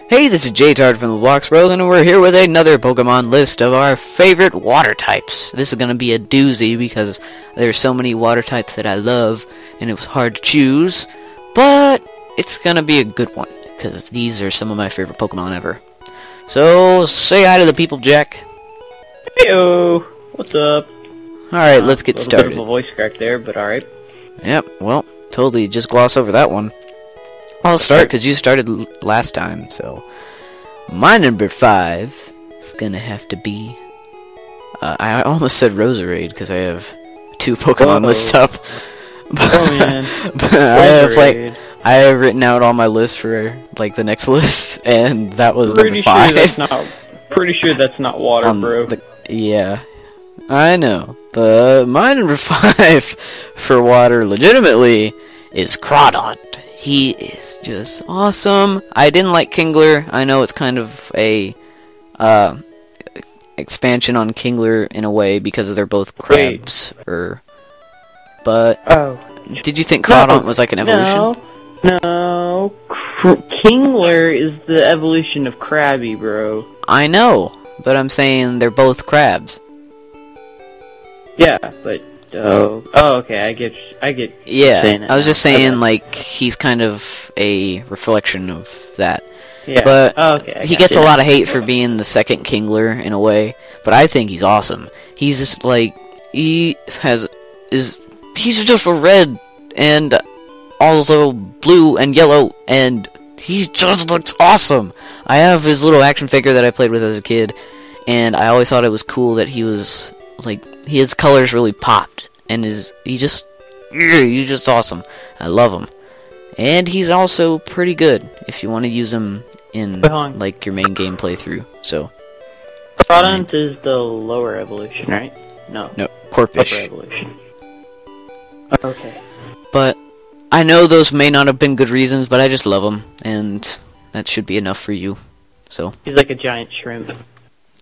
Hey, this is Jaytard from the Blocks Bros, and we're here with another Pokemon list of our favorite water types. This is going to be a doozy because there's so many water types that I love, and it was hard to choose, but it's going to be a good one, because these are some of my favorite Pokemon ever. So, say hi to the people, Jack. Heyo! What's up? Alright, let's get started. A bit of a voice crack there, but alright. Yep, well, totally just gloss over that one. I'll start because you started last time, so my number 5 is gonna have to be. I almost said Roserade because I have 2 Pokemon lists up. Oh man, but I have written out all my lists for like the next list, and that was number 5. Pretty sure that's not water, bro. Yeah, I know, but my number 5 for water, legitimately, is Crawdaunt. He is just awesome. I didn't like Kingler. I know it's kind of a expansion on Kingler in a way because they're both crabs. But did you think Crawdaunt was like an evolution? No. Kingler is the evolution of Krabby, bro. I know, but I'm saying they're both crabs. Yeah, but okay, I get. Yeah, I was just saying, like, he's kind of a reflection of that. Yeah. But he gets a lot of hate for being the second Kingler in a way, but I think he's awesome. He's just like he's just a red and also blue and yellow, and he just looks awesome. I have his little action figure that I played with as a kid, and I always thought it was cool that he was like his colors really popped, and he's just awesome. I love him, and he's also pretty good if you want to use him in like your main game playthrough. So Crawdaunt is the lower evolution, right? No, Corphish. Upper evolution. Okay. But I know those may not have been good reasons, but I just love him, and that should be enough for you. So he's like a giant shrimp.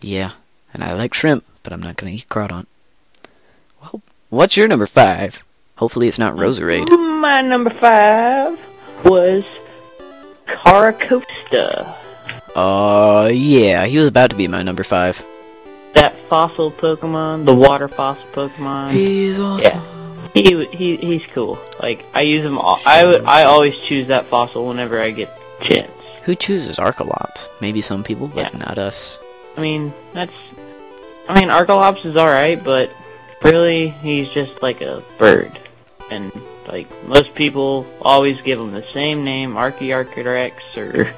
Yeah, and I like shrimp, but I'm not gonna eat Crawdaunt. Well, what's your number 5? Hopefully it's not Roserade. My number 5 was Caracosta. Yeah, he was about to be my number 5. That fossil Pokemon, the water fossil Pokemon. He's awesome. Yeah. He's cool. Like, I use him all. I always choose that fossil whenever I get a chance. Who chooses Archelops? Maybe some people, but not us. I mean, Archelops is alright, but really, he's just like a bird. And, like, most people always give him the same name, Archaeopteryx, or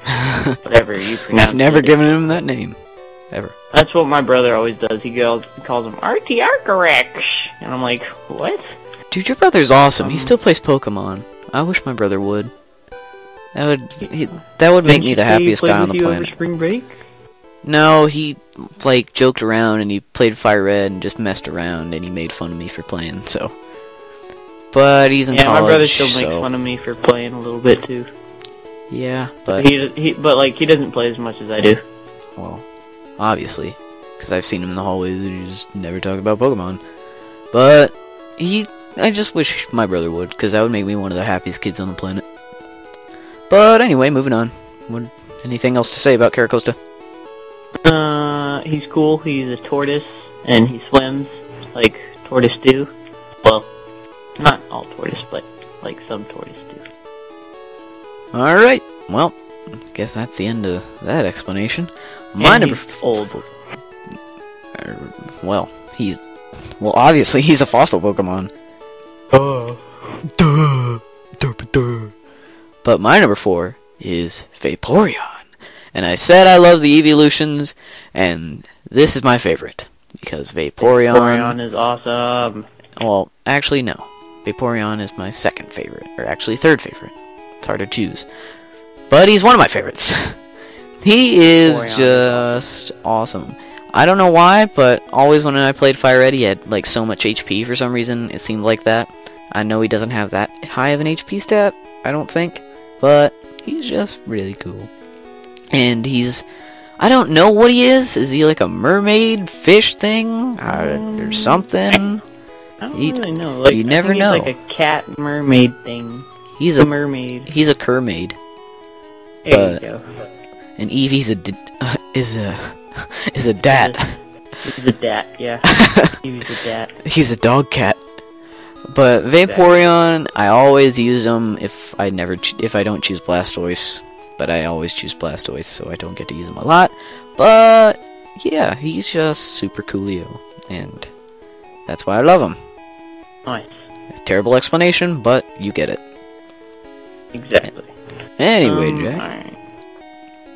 whatever you pronounce it. I've never given him that name. Ever. That's what my brother always does. He calls him Archaeopteryx. And I'm like, what? Dude, your brother's awesome. He still plays Pokemon. I wish my brother would. That would make me the happiest guy on the planet. Over spring break? No, he like joked around and he played Fire Red and just messed around and he made fun of me for playing. So, but he's in college. Yeah, my brother still makes fun of me for playing a little bit too. Yeah, but he doesn't play as much as I do. Well, obviously, because I've seen him in the hallways and he just never talk about Pokemon. But I just wish my brother would, because that would make me one of the happiest kids on the planet. But anyway, moving on. Anything else to say about Caracosta? He's cool. He's a tortoise, and he swims like tortoise do. Well, not all tortoise, but like some tortoise do. Alright, well, I guess that's the end of that explanation. My number old. Well, obviously he's a fossil Pokemon. But my number 4 is Vaporeon. And I said I love the evolutions, and this is my favorite. Because Vaporeon is awesome. Well, actually no. Vaporeon is my second favorite. Or actually third favorite. It's hard to choose. But he's one of my favorites. He is just awesome. I don't know why, but always when I played Fire Red, he had like so much HP for some reason. It seemed like that. I know he doesn't have that high of an HP stat, I don't think. But he's just really cool. And I don't know what he is. Is he like a mermaid fish thing? Or something? I don't really know. Like, you never know. He's like a cat mermaid thing. He's a mermaid. He's a Kermaid. There you go. And Eevee's is a dat. He's a dat, yeah. Eevee's a dat. He's a dog cat. But Vaporeon, I always use him if I don't choose Blastoise. But I always choose Blastoise, so I don't get to use him a lot. But yeah, he's just super coolio, and that's why I love him. Nice. It's a terrible explanation, but you get it. Exactly. Anyway, Jack. Alright.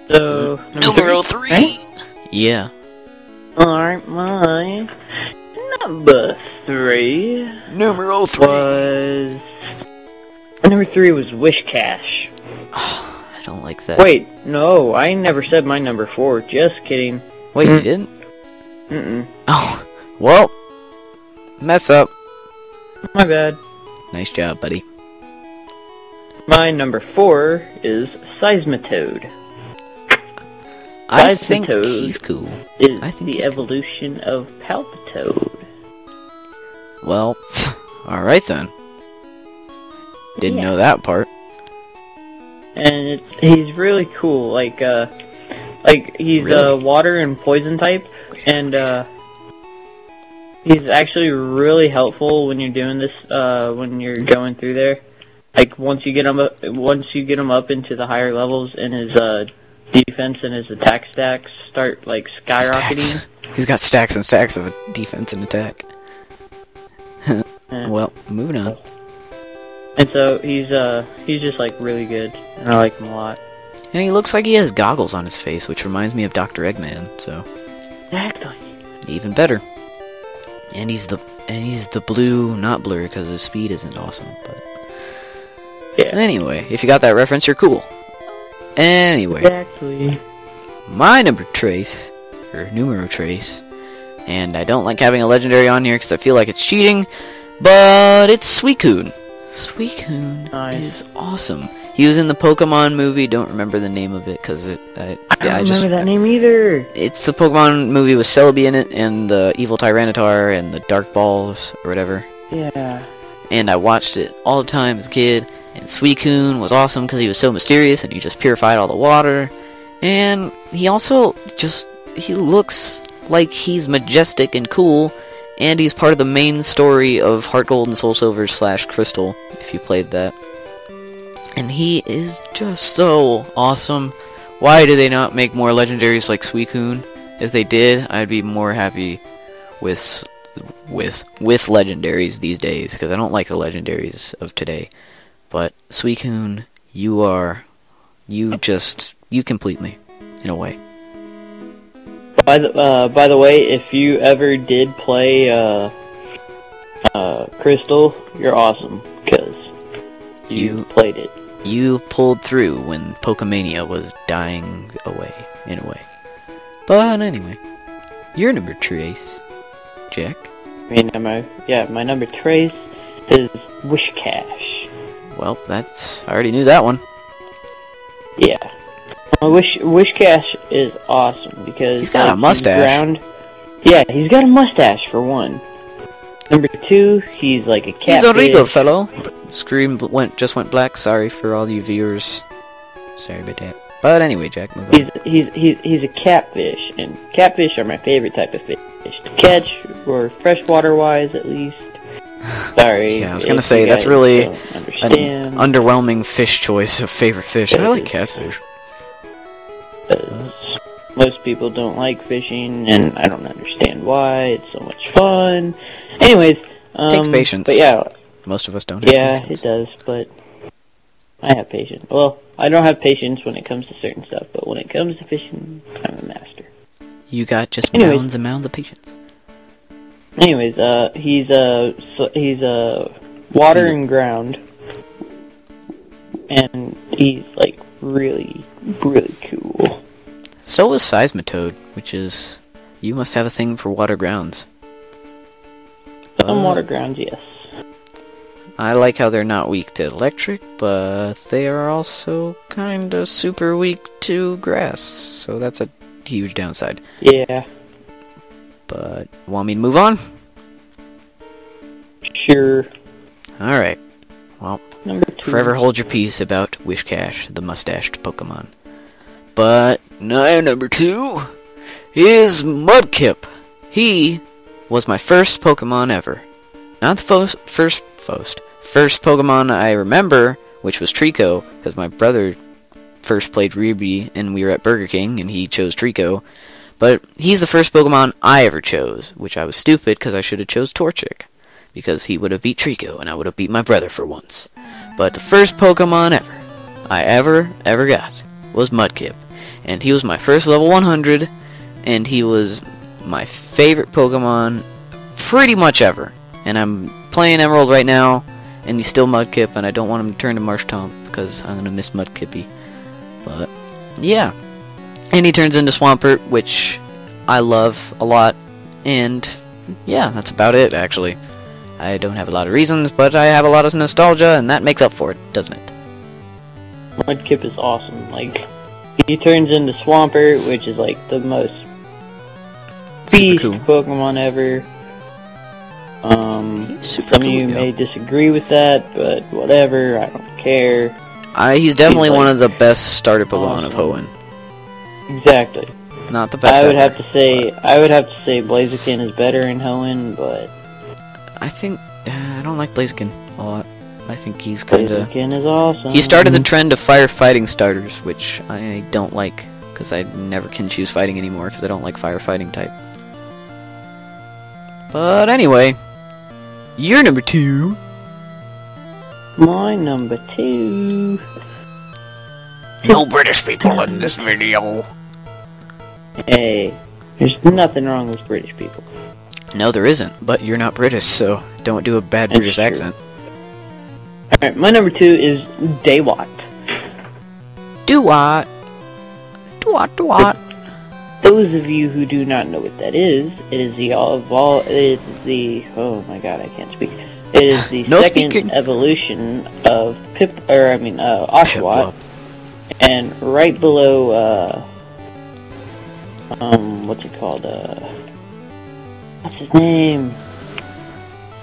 So, Numero 3! Right? Yeah. Alright, my number 3 Numero 3! was... Number 3 was Wishcash. I don't like that. Wait, no, I never said my number 4. Just kidding. Wait, you didn't? Mm-mm. Oh, well, mess up. My bad. Nice job, buddy. My number 4 is Seismitoad. I think he's cool. Is I think the evolution of Palpitoad. Well, alright then. Didn't know that part. And he's really cool. Like he's Really? water and poison type, and he's actually really helpful when you're doing this. When you're going through there, like once you get him up into the higher levels, and his defense and his attack stacks start like skyrocketing. Stacks. He's got stacks and stacks of defense and attack. Well, moving on. And so he's just like really good, and I like him a lot. And he looks like he has goggles on his face, which reminds me of Dr. Eggman, so Exactly. even better. And he's the blue, not blur, because his speed isn't awesome, but Yeah. anyway, if you got that reference, you're cool. Anyway, Exactly. my numero trace, and I don't like having a legendary on here because I feel like it's cheating, but it's Suicune. Suicune is awesome. He was in the Pokemon movie. Don't remember the name of it because I don't remember that name either. It's the Pokemon movie with Celebi in it, and the evil Tyranitar, and the Dark Balls, or whatever. Yeah. And I watched it all the time as a kid, and Suicune was awesome because he was so mysterious, and he just purified all the water. And he also he looks like he's majestic and cool, and he's part of the main story of Heart Gold and Soul Silver / Crystal, if you played that. And he is just so awesome. Why do they not make more legendaries like Suicune? If they did, I'd be more happy with legendaries these days, because I don't like the legendaries of today. But Suicune, you complete me in a way. By the way, if you ever did play Crystal, you're awesome because you played it. You pulled through when Pokemania was dying away, in a way. But anyway, your number trace, Jack. My number trace is Wishcash. Well, I already knew that one. Yeah. Wishcash is awesome because he's got a mustache. Yeah, he's got a mustache for one. Number 2, he's like a cat. He's a regal fellow. Screen just went black. Sorry for all you viewers. Sorry about that. But anyway, Jack, move on. He's a catfish, and catfish are my favorite type of fish to catch, or freshwater wise at least. Sorry. Yeah, I was gonna say that's really an underwhelming fish choice of favorite fish. I like catfish. Most people don't like fishing, and I don't understand why. It's so much fun. Anyways, it takes patience. But yeah, most of us don't have patience. It does, but I have patience. Well, I don't have patience when it comes to certain stuff, but when it comes to fishing, I'm a master. You got just mounds and mounds of patience. Anyways, he's water and ground, and he's like really, really cool. So is Seismitoad, which is... You must have a thing for water grounds. Some water grounds, yes. I like how they're not weak to electric, but they are also kinda super weak to grass, so that's a huge downside. Yeah. But, want me to move on? Sure. Alright. Well, Number 2. forever hold your peace about Wishcash, the mustached Pokemon. But Number 2 is Mudkip. He was my first Pokemon ever. Not the first Pokemon I remember, which was Trico, because my brother first played Ruby and we were at Burger King and he chose Trico. But he's the first Pokemon I ever chose, which I was stupid because I should have chose Torchic, because he would have beat Trico and I would have beat my brother for once. But the first Pokemon I ever got was Mudkip, and he was my first level 100, and he was my favorite Pokemon pretty much ever. And I'm playing Emerald right now, and he's still Mudkip, and I don't want him to turn to Marshtomp because I'm gonna miss Mudkippy. But yeah, and he turns into Swampert, which I love a lot. And yeah, that's about it. Actually, I don't have a lot of reasons, but I have a lot of nostalgia, and that makes up for it, doesn't it? Mudkip is awesome. Like, he turns into Swampert, which is like the most beast cool Pokemon ever. Some of you may disagree with that, but whatever, I don't care. He's definitely one of the best starter Pokemon of Hoenn. Exactly. Not the best. I would have to say Blaziken is better in Hoenn, but I think I don't like Blaziken a lot. I think he's kinda. Blaziken is awesome. He started the trend of firefighting starters, which I don't like, because I never can choose fighting anymore because I don't like firefighting type. But anyway, you're number 2. My number 2. No British people in this video. Hey, there's nothing wrong with British people. No, there isn't, but you're not British, so don't do a bad British accent. Alright, my number 2 is Daywat. Daywat. Daywat. Those of you who do not know what that is, it is the oh my god, I can't speak. It is the second evolution of Oshawott, and right below what's it called? What's his name?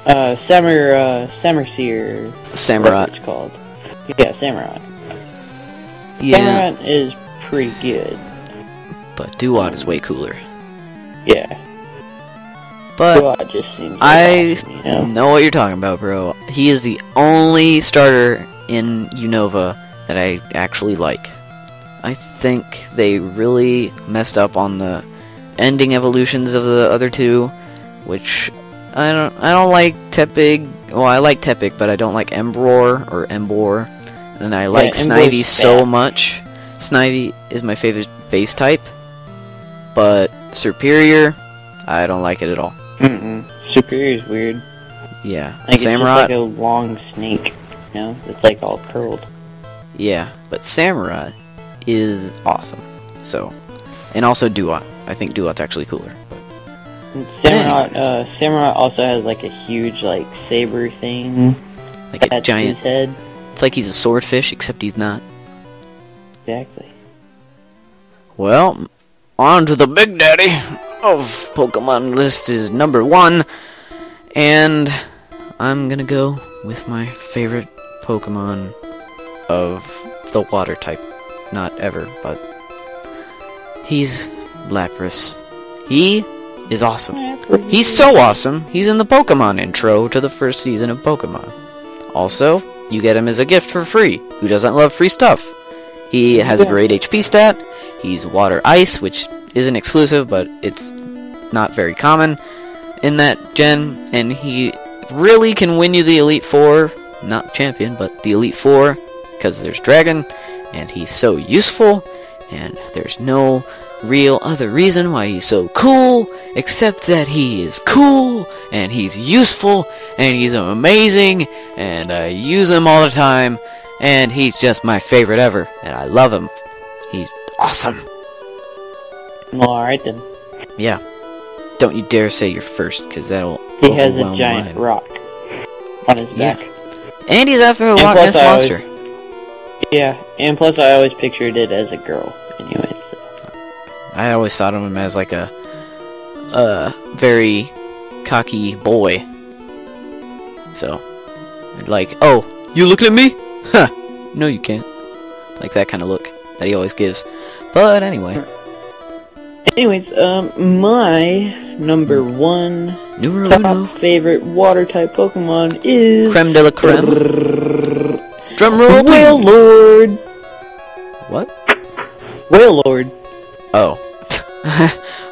Samurseer. Samurott. It's called. Yeah, Samurott. Yeah. Samurott is pretty good. But Daywat is way cooler. Yeah. But Daywat just seems like I awesome, know what you're talking about, bro. He is the only starter in Unova that I actually like. I think they really messed up on the ending evolutions of the other two, which I don't like Tepig. Well, I like Tepig, but I don't like Embror or Embor, and I like Snivy so much. Snivy is my favorite base type, but Superior, I don't like it at all. Superior is weird. Yeah, like Samurott. It's just like a long snake, you know? It's like all curled. Yeah, but Samurott is awesome. So, and also Daywat. I think Daywat's actually cooler. Samurott also has like a huge like saber thing, like a giant his head. It's like he's a swordfish, except he's not. Exactly. Well, on to the Big Daddy of Pokemon list is number 1, and I'm gonna go with my favorite Pokemon of the water type. Not ever, but he's Lapras. He is awesome. He's so awesome, he's in the Pokemon intro to the first season of Pokemon. Also, you get him as a gift for free. Who doesn't love free stuff? He has a great HP stat. He's Water Ice, which isn't exclusive, but it's not very common in that gen. And he really can win you the Elite Four. Not the champion, but the Elite Four, because there's Dragon. And he's so useful, and there's no real other reason why he's so cool, except that he is cool, and he's useful, and he's amazing, and I use him all the time, and he's just my favorite ever, and I love him. He's awesome. Well, alright then. Yeah. Don't you dare say you're first, because that'll He has a giant rock on his back. And he's after a Loch Ness monster. Yeah, and plus I always pictured it as a girl, anyways. I always thought of him as like a very cocky boy. So, like, oh, you looking at me? Huh, no you can't. Like that kind of look. that he always gives. But anyway. Anyways, my number one Numero top uno. favorite water-type Pokemon is... Creme de la creme. Drumroll, please. Wailord! What? Wailord. Oh.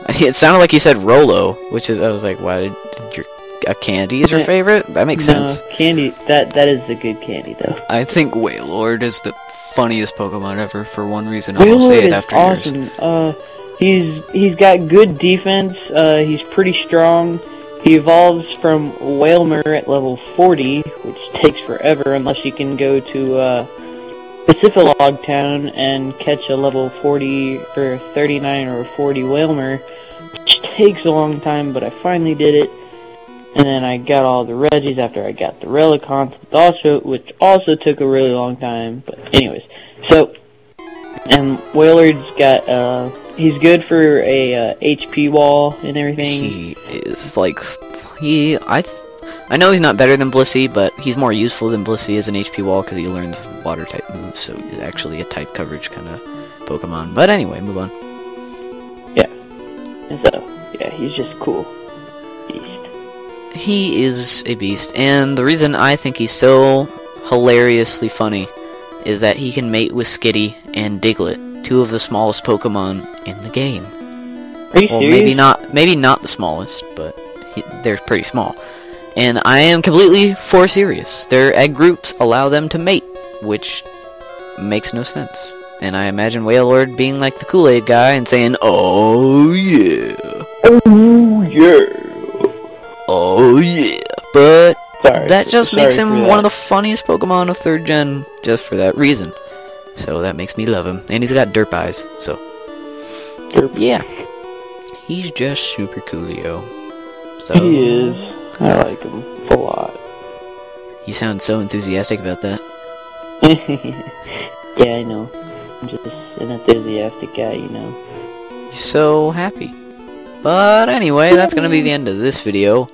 It sounded like you said Rolo, which is, I was like, why did a candy is your favorite? That makes sense. No, candy, that is a good candy, though. I think Wailord is the funniest Pokemon ever for one reason. I won't say it after awesome. yours. He's got good defense, he's pretty strong. He evolves from Wailmer at level 40, which takes forever unless you can go to, Pacific Town and catch a level 40 or 39 or 40 Wailmer, which takes a long time, but I finally did it. And then I got all the Regis after I got the Relicons, which also took a really long time. But anyways, so, and Wailord's got, he's good for a HP wall and everything. He is like, I know he's not better than Blissey, but he's more useful than Blissey as an HP wall because he learns water type moves, so he's actually a type coverage kind of Pokemon. But anyway, move on. Yeah. And so, yeah, he's just cool. Beast. He is a beast, and the reason I think he's so hilariously funny is that he can mate with Skitty and Diglett, two of the smallest Pokemon in the game. Are you well, serious? maybe not the smallest, but they're pretty small. And I am completely for serious. Their egg groups allow them to mate, which makes no sense. And I imagine Wailord being like the Kool-Aid guy and saying, "Oh yeah, oh yeah, oh yeah." But that just makes him that. one of the funniest Pokemon of 3rd gen, just for that reason. So that makes me love him. And he's got derp eyes, so Derp. yeah, he's just super coolio. So He is. I like him a lot. You sound so enthusiastic about that. Yeah, I know. I'm just an enthusiastic guy, you know. You're so happy. But anyway, that's gonna be the end of this video.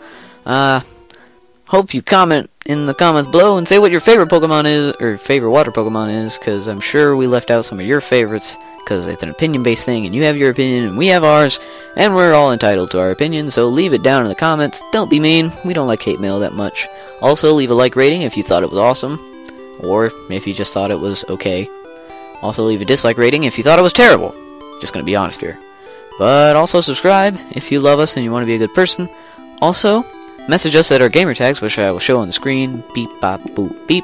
Hope you comment in the comments below and say what your favorite Pokemon is, or favorite water Pokemon is, because I'm sure we left out some of your favorites, because it's an opinion-based thing, and you have your opinion, and we have ours, and we're all entitled to our opinion, so leave it down in the comments. Don't be mean. We don't like hate mail that much. Also, leave a like rating if you thought it was awesome, or if you just thought it was okay. Also, leave a dislike rating if you thought it was terrible. Just gonna be honest here. But also subscribe if you love us and you want to be a good person. Also, message us at our gamer tags, which I will show on the screen. Beep, bop, boop, beep.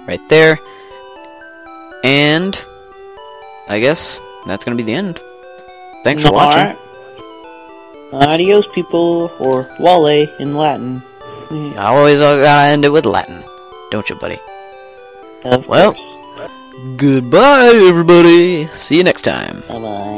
Right there. And I guess that's going to be the end. Thanks for watching. Adios, people, or Wale in Latin. I always gotta end it with Latin. Don't you, buddy? Of well, course. Goodbye, everybody. See you next time. Bye-bye.